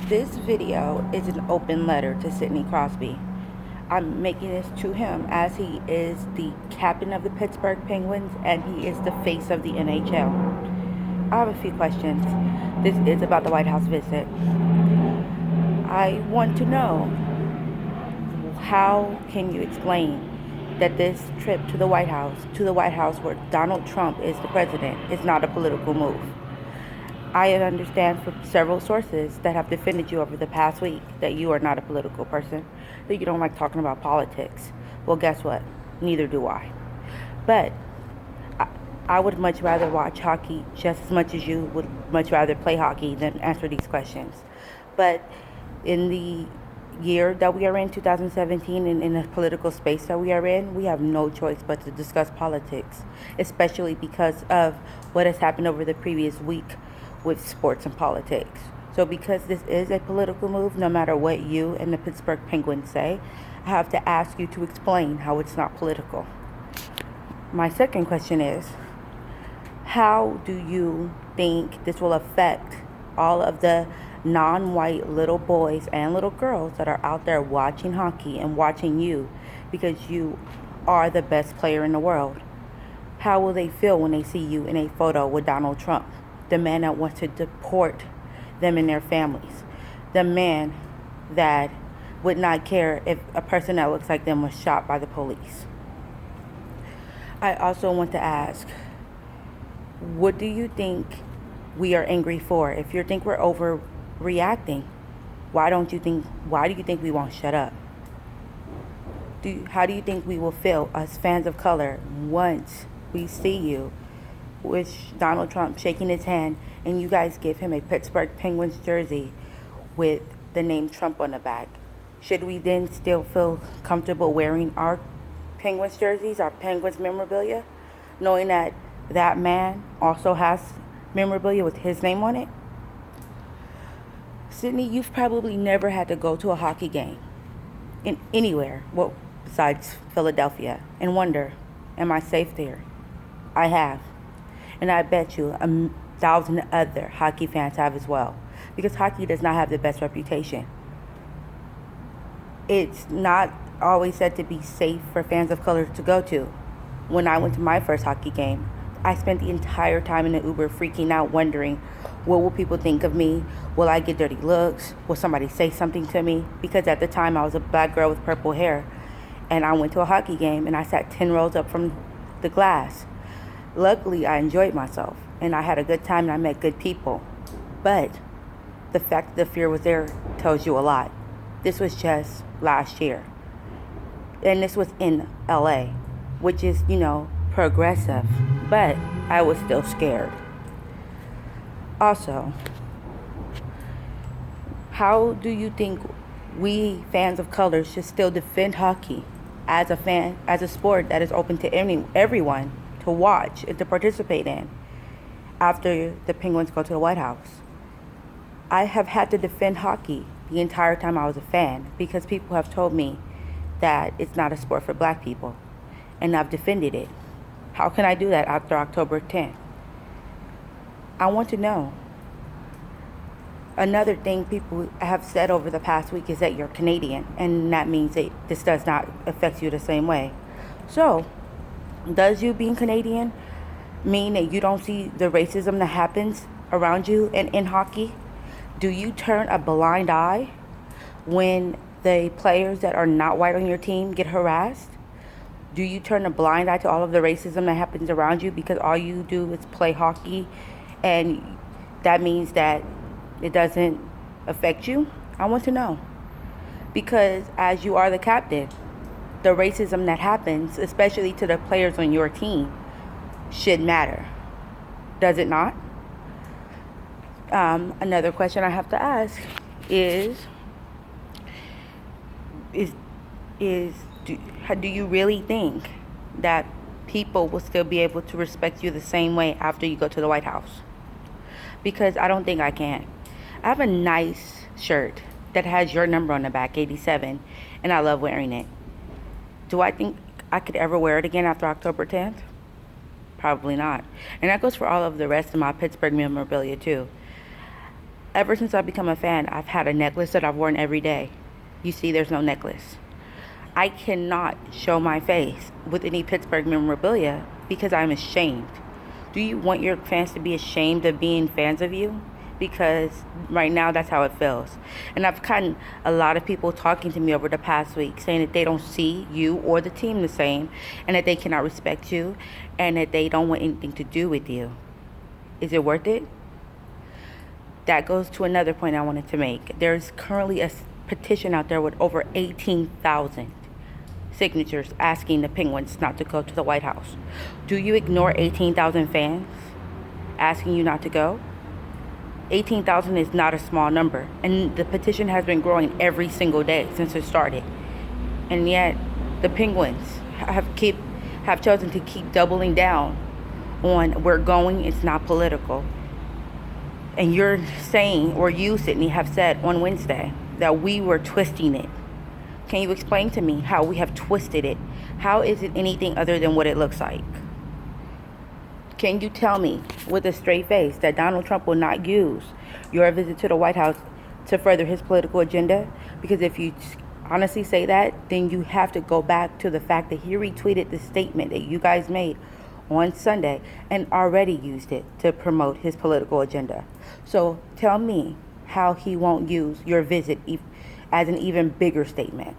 This video is an open letter to Sidney Crosby. I'm making this to him as he is the captain of the Pittsburgh Penguins and he is the face of the NHL. I have a few questions. This is about the White House visit. I want to know, how can you explain that this trip to the White House where Donald Trump is the president, is not a political move? I understand from several sources that have defended you over the past week that you are not a political person, that you don't like talking about politics. Well, guess what? Neither do I. But I would much rather watch hockey just as much as you would much rather play hockey than answer these questions. But in the year that we are in, 2017, and in the political space that we are in, we have no choice but to discuss politics, especially because of what has happened over the previous week with sports and politics. So because this is a political move, no matter what you and the Pittsburgh Penguins say, I have to ask you to explain how it's not political. My second question is, how do you think this will affect all of the non-white little boys and little girls that are out there watching hockey and watching you because you are the best player in the world? How will they feel when they see you in a photo with Donald Trump, the man that wants to deport them and their families, the man that would not care if a person that looks like them was shot by the police? I also want to ask, what do you think we are angry for? If you think we're overreacting, why do you think we won't shut up? How do you think we will feel as fans of color once we see you with Donald Trump shaking his hand and you guys give him a Pittsburgh Penguins jersey with the name Trump on the back? Should we then still feel comfortable wearing our Penguins jerseys, our Penguins memorabilia, knowing that that man also has memorabilia with his name on it? Sidney, you've probably never had to go to a hockey game in anywhere, well, besides Philadelphia, and wonder, am I safe there? I have. And I bet you 1,000 other hockey fans have as well, because hockey does not have the best reputation. It's not always said to be safe for fans of color to go to. When I went to my first hockey game, I spent the entire time in the Uber freaking out, wondering, what will people think of me? Will I get dirty looks? Will somebody say something to me? Because at the time I was a black girl with purple hair, and I went to a hockey game and I sat 10 rows up from the glass. Luckily, I enjoyed myself and I had a good time and I met good people. But the fact that the fear was there tells you a lot. This was just last year. And this was in LA, which is, progressive. But I was still scared. Also, how do you think we fans of color should still defend hockey as a sport that is open to everyone to watch and to participate in after the Penguins go to the White House? I have had to defend hockey the entire time I was a fan because people have told me that it's not a sport for black people, and I've defended it. How can I do that after October 10th? I want to know. Another thing people have said over the past week is that you're Canadian, and that means that this does not affect you the same way. So, does you being Canadian mean that you don't see the racism that happens around you and in hockey? Do you turn a blind eye when the players that are not white on your team get harassed? Do you turn a blind eye to all of the racism that happens around you because all you do is play hockey and that means that it doesn't affect you? I want to know. Because as you are the captain, the racism that happens, especially to the players on your team, should matter. Does it not? Another question I have to ask is do you really think that people will still be able to respect you the same way after you go to the White House? Because I don't think I can. I have a nice shirt that has your number on the back, 87, and I love wearing it. Do I think I could ever wear it again after October 10th? Probably not. And that goes for all of the rest of my Pittsburgh memorabilia too. Ever since I've become a fan, I've had a necklace that I've worn every day. You see, there's no necklace. I cannot show my face with any Pittsburgh memorabilia because I'm ashamed. Do you want your fans to be ashamed of being fans of you? Because right now that's how it feels. And I've gotten a lot of people talking to me over the past week saying that they don't see you or the team the same, and that they cannot respect you, and that they don't want anything to do with you. Is it worth it? That goes to another point I wanted to make. There's currently a petition out there with over 18,000 signatures asking the Penguins not to go to the White House. Do you ignore 18,000 fans asking you not to go? 18,000 is not a small number, and the petition has been growing every single day since it started. And yet, the Penguins have chosen to keep doubling down on we're going, it's not political. And you're saying, or you, Sidney, have said on Wednesday that we were twisting it. Can you explain to me how we have twisted it? How is it anything other than what it looks like? Can you tell me with a straight face that Donald Trump will not use your visit to the White House to further his political agenda? Because if you honestly say that, then you have to go back to the fact that he retweeted the statement that you guys made on Sunday and already used it to promote his political agenda. So tell me how he won't use your visit as an even bigger statement.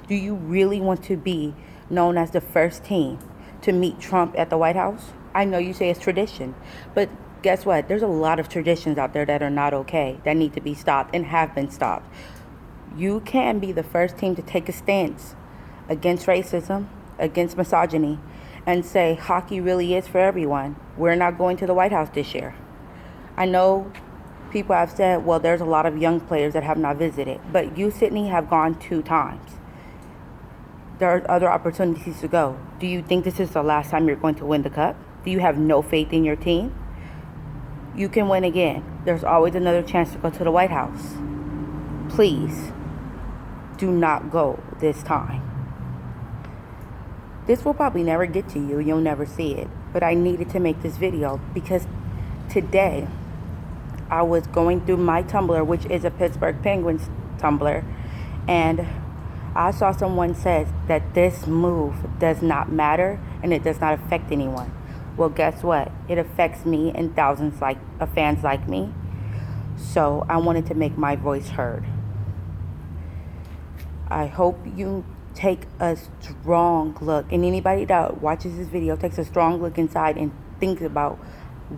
Do you really want to be known as the first team to meet Trump at the White House? I know you say it's tradition, but guess what? There's a lot of traditions out there that are not okay, that need to be stopped and have been stopped. You can be the first team to take a stance against racism, against misogyny, and say hockey really is for everyone. We're not going to the White House this year. I know people have said, well, there's a lot of young players that have not visited, but you, Sidney, have gone 2 times. There are other opportunities to go. Do you think this is the last time you're going to win the cup? Do you have no faith in your team? You can win again. There's always another chance to go to the White House. Please do not go this time. This will probably never get to you. You'll never see it. But I needed to make this video because today I was going through my Tumblr, which is a Pittsburgh Penguins Tumblr, and I saw someone says that this move does not matter and it does not affect anyone. Well, guess what? It affects me and thousands of fans like me. So I wanted to make my voice heard. I hope you take a strong look, and anybody that watches this video takes a strong look inside and thinks about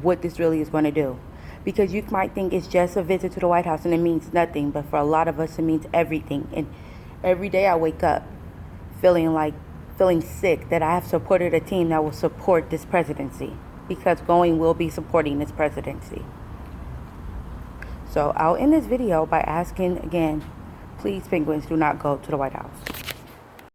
what this really is going to do. Because you might think it's just a visit to the White House and it means nothing, but for a lot of us it means everything. And every day I wake up feeling sick that I have supported a team that will support this presidency, because going will be supporting this presidency. So I'll end this video by asking again, please, Penguins, do not go to the White House.